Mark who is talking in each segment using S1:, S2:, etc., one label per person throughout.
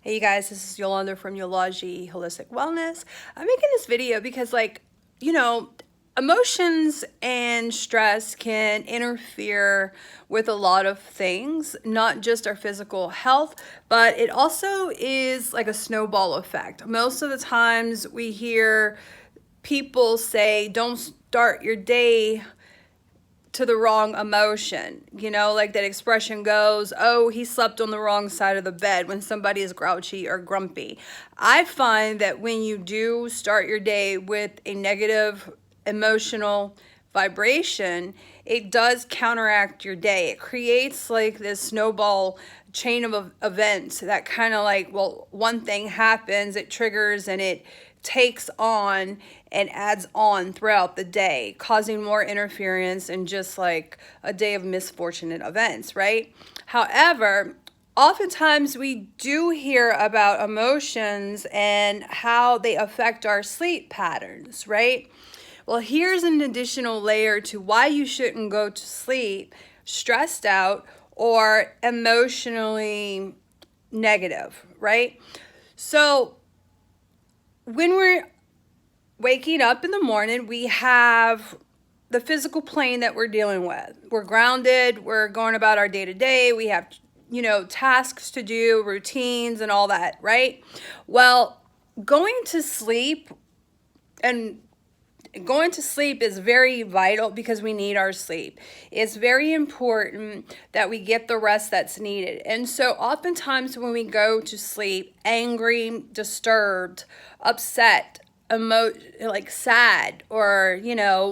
S1: Hey you guys, this is Yolanda from Yology Holistic Wellness. I'm making this video because you know, emotions and stress can interfere with a lot of things, not just our physical health, but it also is like a snowball effect. Most of the times we hear people say, don't start your day to the wrong emotion. Like that expression goes, oh, he slept on the wrong side of the bed when somebody is grouchy or grumpy. I find that when you do start your day with a negative emotional vibration, it does counteract your day. It creates like this snowball chain of events that kind of one thing happens, it triggers and it takes on and adds on throughout the day, causing more interference and just like a day of misfortunate events, right? However, oftentimes we do hear about emotions and how they affect our sleep patterns, right? Well, here's an additional layer to why you shouldn't go to sleep stressed out or emotionally negative, right? So, when we're waking up in the morning, we have the physical plane that we're dealing with. We're grounded, we're going about our day to day, we have, tasks to do, routines, and all that, right? Well, going to sleep and going to sleep is very vital because we need our sleep. It's very important that we get the rest that's needed. And so oftentimes when we go to sleep angry, disturbed, upset, sad, or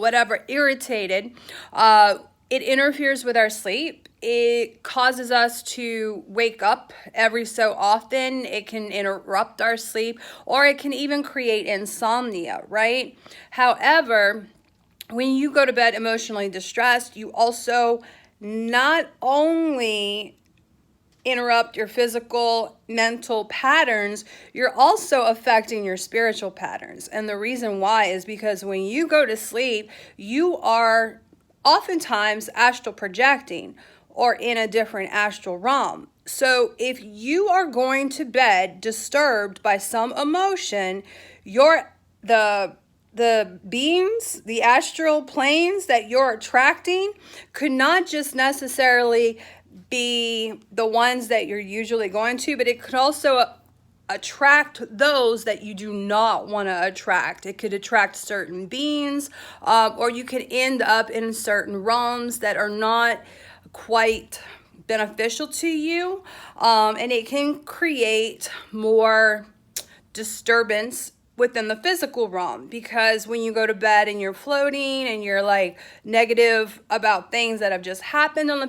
S1: whatever, irritated, it interferes with our sleep. It causes us to wake up every so often. It can interrupt our sleep, or it can even create insomnia, right? However, when you go to bed emotionally distressed, you also not only interrupt your physical, mental patterns, you're also affecting your spiritual patterns. And the reason why is because when you go to sleep, you are oftentimes astral projecting or in a different astral realm. So if you are going to bed disturbed by some emotion, the beings, the astral planes that you're attracting could not just necessarily be the ones that you're usually going to, but it could also attract those that you do not want to attract. It could attract certain beings, or you could end up in certain realms that are not quite beneficial to you, and it can create more disturbance within the physical realm, because when you go to bed and you're floating and you're like negative about things that have just happened on the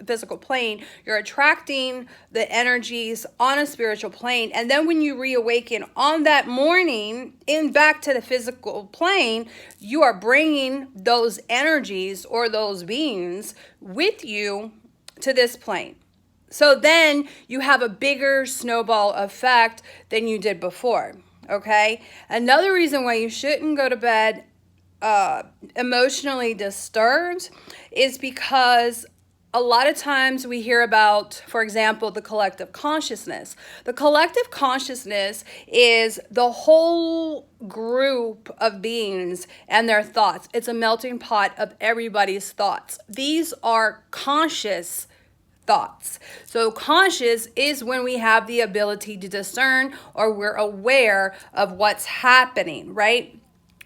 S1: physical plane, you're attracting the energies on a spiritual plane. And then when you reawaken on that morning in back to the physical plane, you are bringing those energies or those beings with you to this plane. So then you have a bigger snowball effect than you did before. Okay. Another reason why you shouldn't go to bed emotionally disturbed is because a lot of times we hear about, for example, the collective consciousness. The collective consciousness is the whole group of beings and their thoughts. It's a melting pot of everybody's thoughts. These are conscious thoughts. So conscious is when we have the ability to discern, or we're aware of what's happening, right?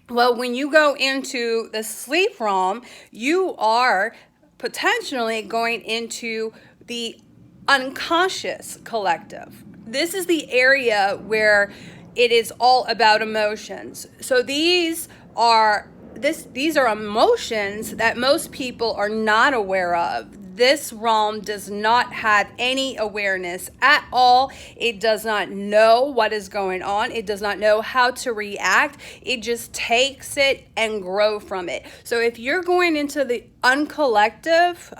S1: Well, when you go into the sleep realm, you are potentially going into the unconscious collective. This is the area where it is all about emotions. So these are emotions that most people are not aware of. This realm does not have any awareness at all. It does not know what is going on. It does not know how to react. It just takes it and grow from it. So if you're going into the collective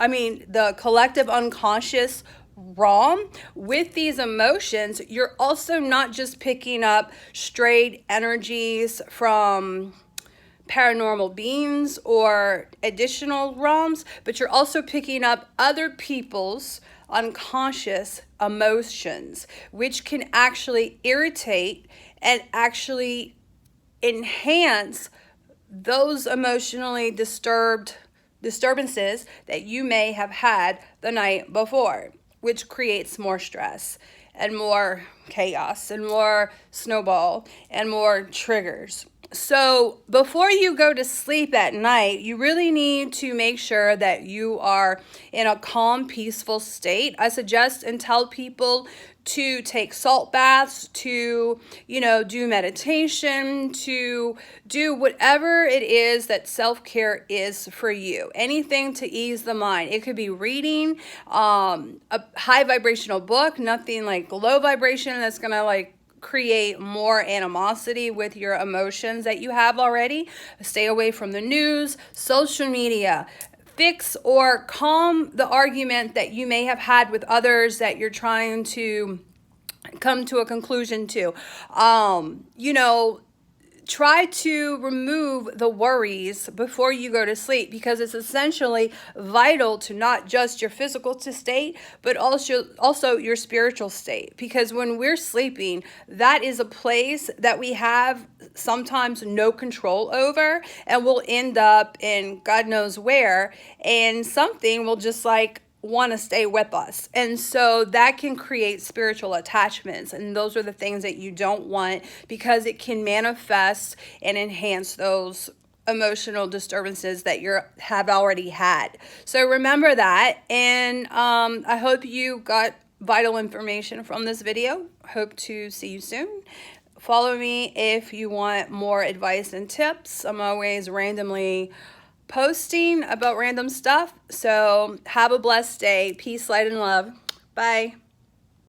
S1: unconscious realm with these emotions, you're also not just picking up strayed energies from paranormal beings or additional realms, but you're also picking up other people's unconscious emotions, which can actually irritate and actually enhance those emotionally disturbances that you may have had the night before, which creates more stress and more chaos and more snowball and more triggers. So before you go to sleep at night, you really need to make sure that you are in a calm, peaceful state. I suggest and tell people to take salt baths, to, do meditation, to do whatever it is that self-care is for you. Anything to ease the mind. It could be reading a high vibrational book, nothing like low vibration that's going to create more animosity with your emotions that you have already. Stay away from the news, social media. Fix or calm the argument that you may have had with others that you're trying to come to a conclusion to. Try to remove the worries before you go to sleep, because it's essentially vital to not just your physical state, but also your spiritual state. Because when we're sleeping, that is a place that we have sometimes no control over, and we'll end up in God knows where, and something will just want to stay with us. And so that can create spiritual attachments. And those are the things that you don't want, because it can manifest and enhance those emotional disturbances that you have already had. So remember that. And I hope you got vital information from this video. Hope to see you soon. Follow me if you want more advice and tips. I'm always randomly posting about random stuff. So have a blessed day. Peace, light, and love. Bye.